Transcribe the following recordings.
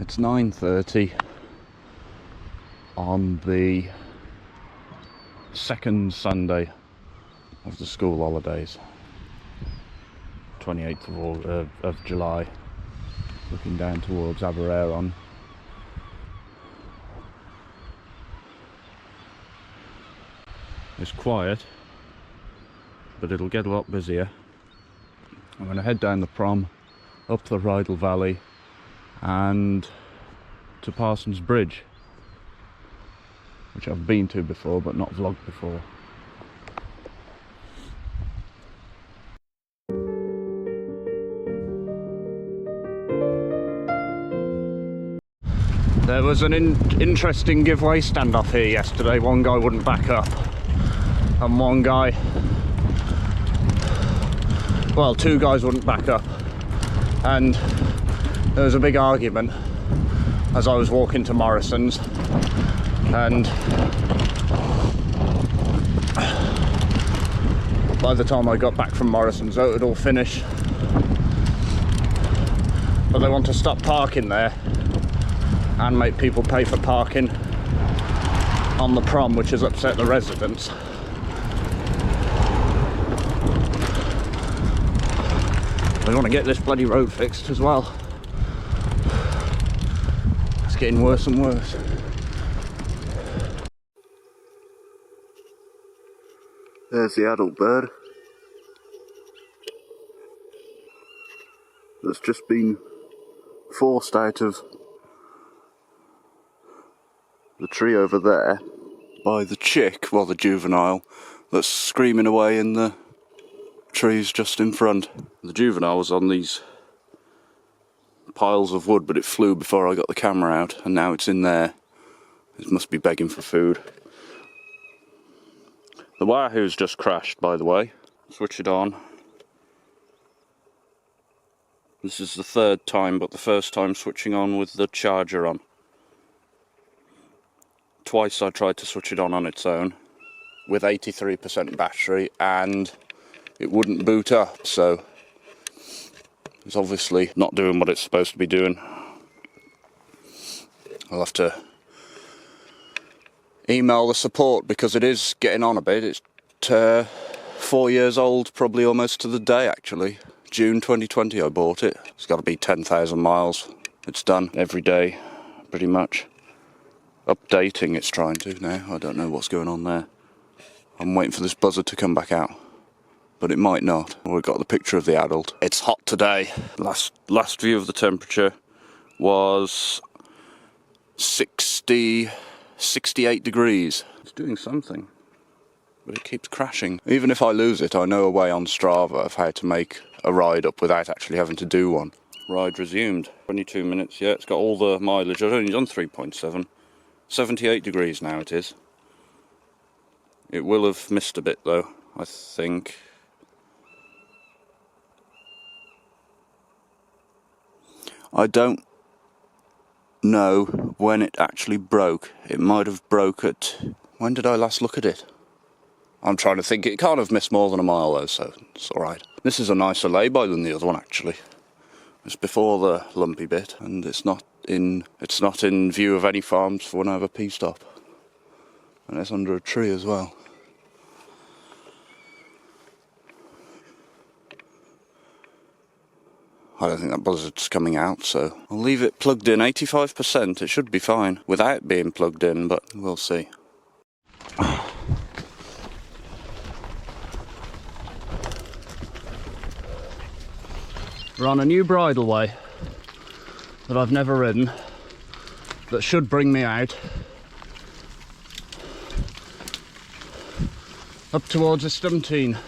It's 9:30 on the second Sunday of the school holidays, 28th of July, looking down towards Aberairon. It's quiet, but it'll get a lot busier. I'm going to head down the prom, up the Rydal Valley and to Parson's Bridge, which I've been to before but not vlogged before. There was an interesting giveaway standoff here yesterday. One guy wouldn't back up, and one guy, well, two guys wouldn't back up, and there was a big argument as I was walking to Morrison's, and by the time I got back from Morrison's it would all finish, but they want to stop parking there and make people pay for parking on the prom, which has upset the residents. They want to get this bloody road fixed as well. It's getting worse and worse. There's the adult bird that's just been forced out of the tree over there by the chick, well, the juvenile, that's screaming away in the trees just in front. The juvenile was on these piles of wood, but it flew before I got the camera out, and now it's in there. It must be begging for food. The Wahoo's just crashed, by the way. Switch it on. This is the third time, but the first time switching on with the charger on. Twice I tried to switch it on its own with 83% battery and it wouldn't boot up, so it's obviously not doing what it's supposed to be doing. I'll have to email the support because it is getting on a bit. It's 4 years old, probably almost to the day actually. June 2020 I bought it. It's got to be 10,000 miles. It's done every day, pretty much. Updating it's trying to now. I don't know what's going on there. I'm waiting for this buzzer to come back out, but it might not. We've got the picture of the adult. It's hot today. Last view of the temperature was 68 degrees. It's doing something, but it keeps crashing. Even if I lose it, I know a way on Strava of how to make a ride up without actually having to do one. Ride resumed. 22 minutes, yeah, it's got all the mileage. I've only done 3.7. 78 degrees now it is. It will have missed a bit though, I think. I don't know when it actually broke. It might have broke at... When did I last look at it? I'm trying to think. It can't have missed more than a mile though, so it's alright. This is a nicer lay-by than the other one actually. It's before the lumpy bit, and it's not in view of any farms for when I have a pea stop. And it's under a tree as well. I don't think that buzzard's coming out, so I'll leave it plugged in 85%. It should be fine without being plugged in, but we'll see. We're on a new bridleway that I've never ridden, that should bring me out up towards Ystumteen.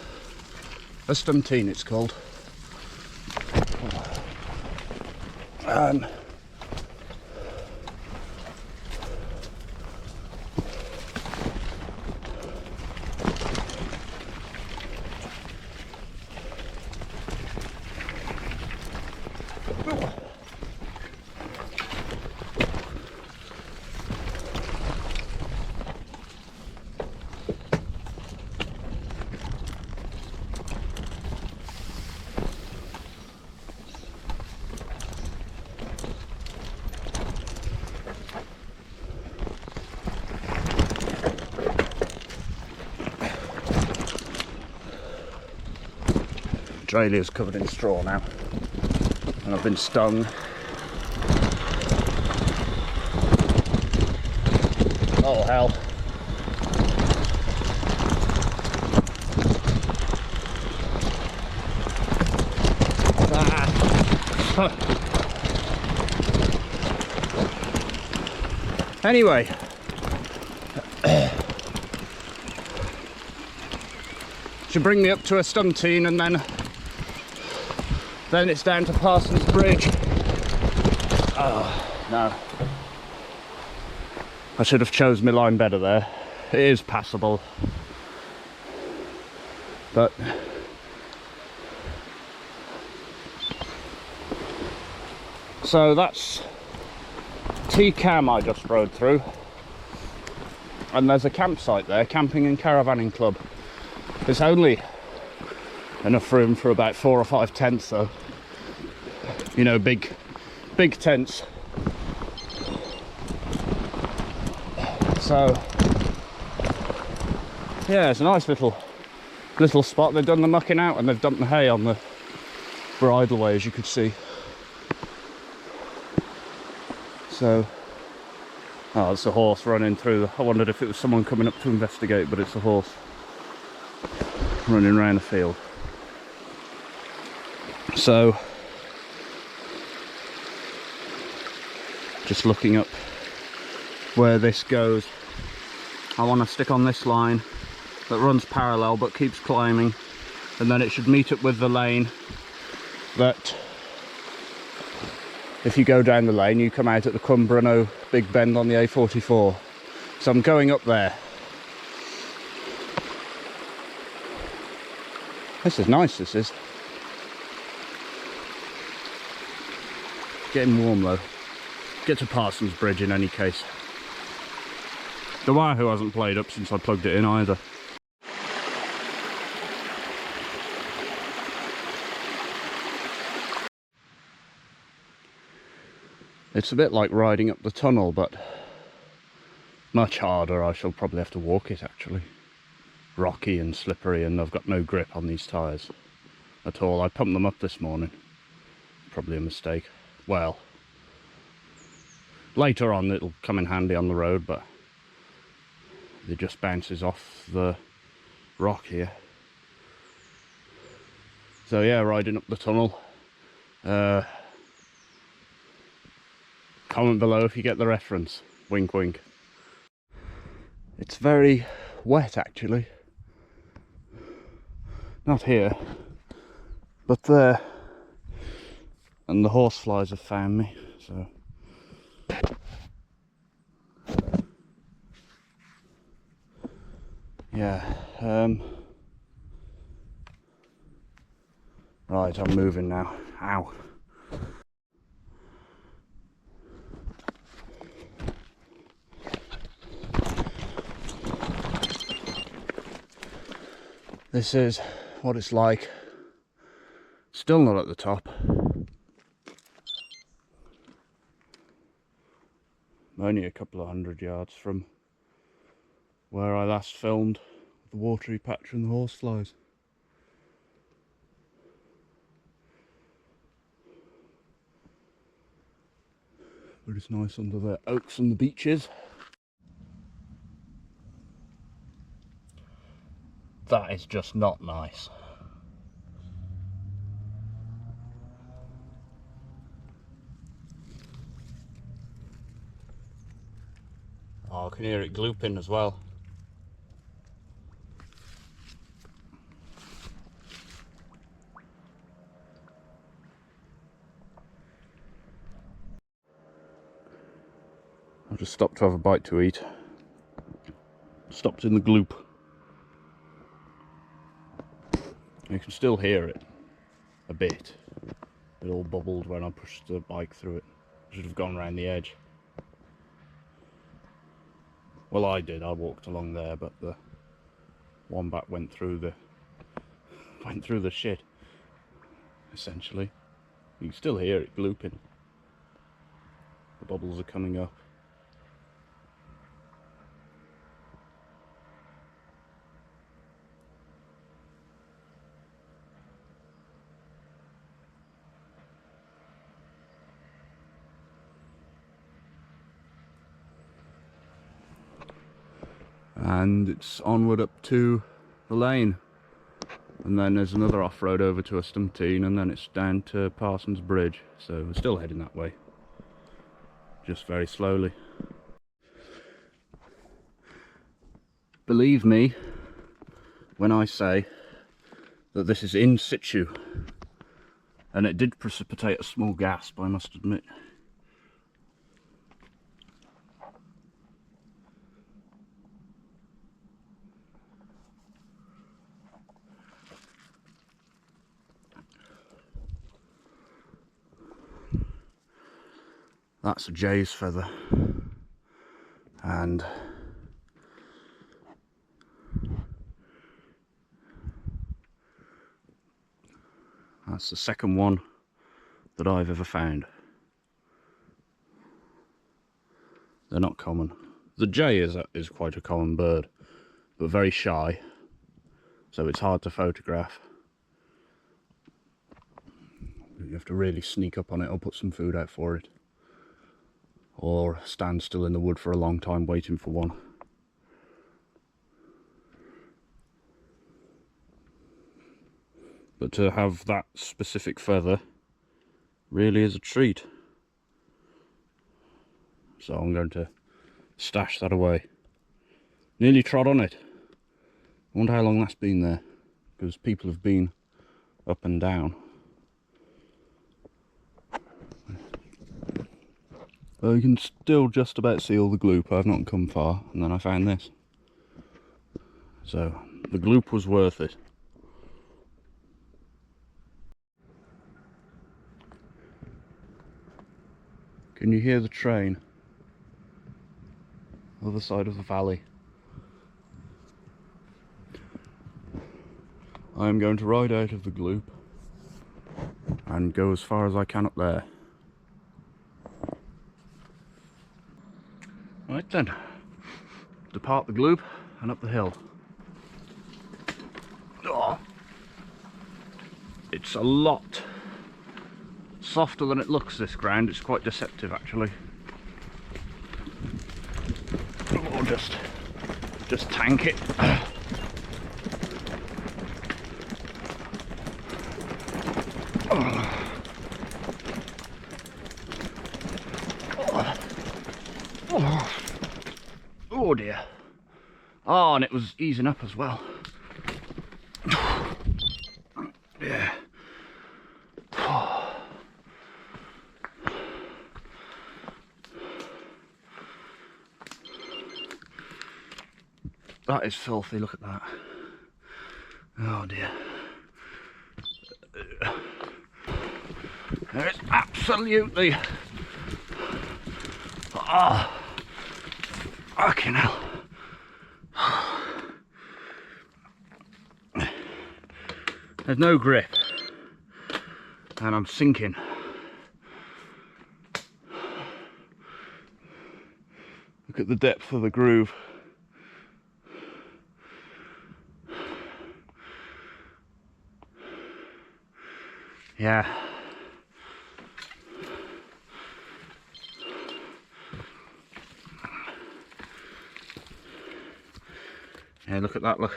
Ystumteen it's called. Australia's covered in straw now, and I've been stung. Oh hell. Anyway, should bring me up to a Stuntine, and then it's down to Parson's Bridge. Oh no, I should have chose my line better there. It is passable, but so that's T-Cam I just rode through, and there's a campsite there, camping and caravanning club. There's only enough room for about 4 or 5 tents though, you know, big tents. So yeah, it's a nice little spot. They've done the mucking out and they've dumped the hay on the bridleway, as you could see. So, oh, it's a horse running through. I wondered if it was someone coming up to investigate, but it's a horse running around the field. So, just looking up where this goes. I want to stick on this line that runs parallel but keeps climbing, and then it should meet up with the lane that, if you go down the lane, you come out at the Cumbrano big bend on the A44. So I'm going up there. This is nice, this is. Getting warm though. Get to Parson's Bridge in any case. The Wahoo hasn't played up since I plugged it in either. It's a bit like riding up the tunnel, but much harder. I shall probably have to walk it actually. Rocky and slippery, and I've got no grip on these tyres at all. I pumped them up this morning. Probably a mistake. Well, later on it'll come in handy on the road, but it just bounces off the rock here. So yeah, riding up the tunnel. Comment below if you get the reference. Wink wink. It's very wet actually. Not here, but there. And the horseflies have found me, so. Yeah, right, I'm moving now. Ow. This is what it's like. Still not at the top. I'm only a couple of 100 yards from where I last filmed the watery patch and the horseflies. But it's nice under the oaks and the beeches. That is just not nice. Oh, I can hear it glooping as well. I've just stopped to have a bite to eat. Stopped in the gloop. You can still hear it a bit. It all bubbled when I pushed the bike through it. I should have gone around the edge. Well, I did. I walked along there, but the wombat went through the shit. Essentially, you can still hear it glooping. The bubbles are coming up. and it's onward up to the lane, and then there's another off-road over to Stumpteen, and then it's down to Parson's Bridge. So we're still heading that way, just very slowly. Believe me when I say that this is in situ, and it did precipitate a small gasp, I must admit. That's a jay's feather, and that's the second one that I've ever found. They're not common. The jay is quite a common bird, but very shy, so it's hard to photograph. You have to really sneak up on it or put some food out for it, or stand still in the wood for a long time waiting for one. But to have that specific feather really is a treat. So I'm going to stash that away. Nearly trod on it. I wonder how long that's been there, because people have been up and down. Well, you can still just about see all the gloop. I've not come far, and then I found this. So the gloop was worth it. Can you hear the train? Other side of the valley. I am going to ride out of the gloop and go as far as I can up there. Right then, depart the gloop and up the hill. Oh, it's a lot softer than it looks, this ground. It's quite deceptive actually. Or just tank it. Oh dear. Oh, and it was easing up as well. Yeah. That is filthy, look at that. Oh dear. There is absolutely... Oh, fucking hell. There's no grip, and I'm sinking. Look at the depth of the groove. Yeah. Yeah, look at that, look.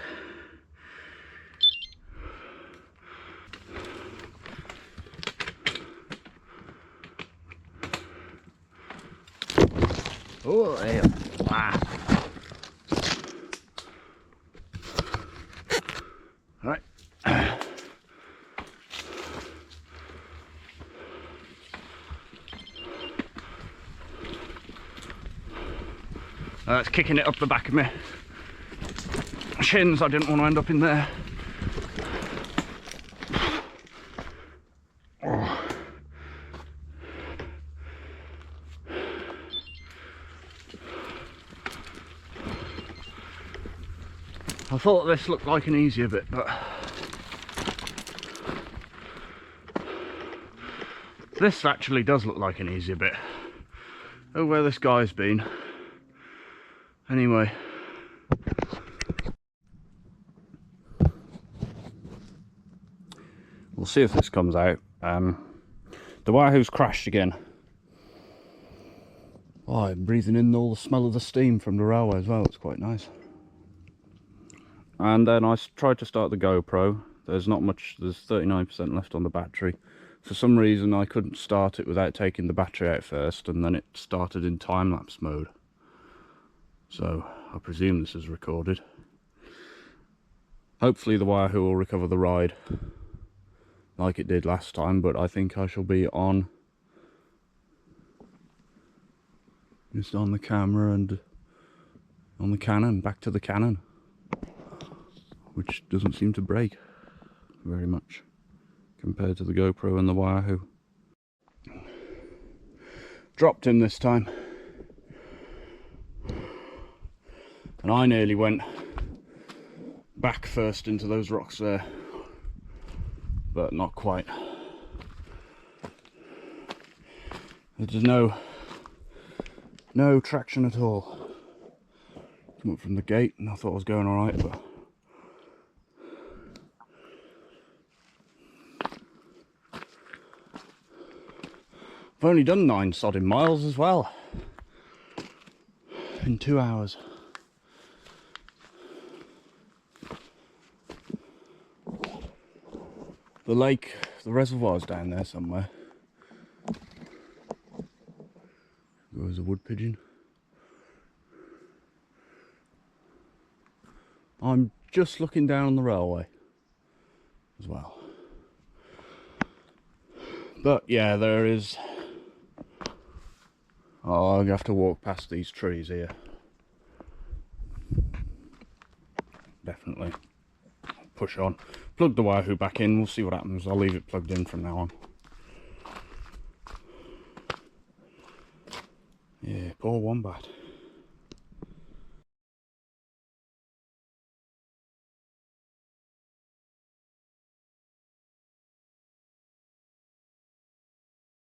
Oh, yeah. Ah. Right. That's kicking it up the back of me shins. I didn't want to end up in there. Oh. I thought this looked like an easier bit, but this actually does look like an easier bit. Oh, where this guy's been. Anyway. We'll see if this comes out. The Wahoo's crashed again. Oh, I'm breathing in all the smell of the steam from the railway as well. It's quite nice. And then I tried to start the GoPro. There's not much, there's 39% left on the battery. For some reason I couldn't start it without taking the battery out first, and then it started in time-lapse mode. So I presume this is recorded. Hopefully the Wahoo will recover the ride like it did last time, but I think I shall be on just on the camera and on the Canon, back to the Canon, which doesn't seem to break very much compared to the GoPro and the Wahoo. Dropped him this time, and I nearly went back first into those rocks there, but not quite. There's no traction at all. Come up from the gate and I thought I was going alright, but I've only done 9 sodding miles as well in 2 hours. The lake, the reservoir's down there somewhere. There's a wood pigeon. I'm just looking down on the railway as well. But yeah, there is... Oh, I'll have to walk past these trees here. Definitely. Push on. Plug the Wahoo back in, we'll see what happens. I'll leave it plugged in from now on. Yeah, poor wombat.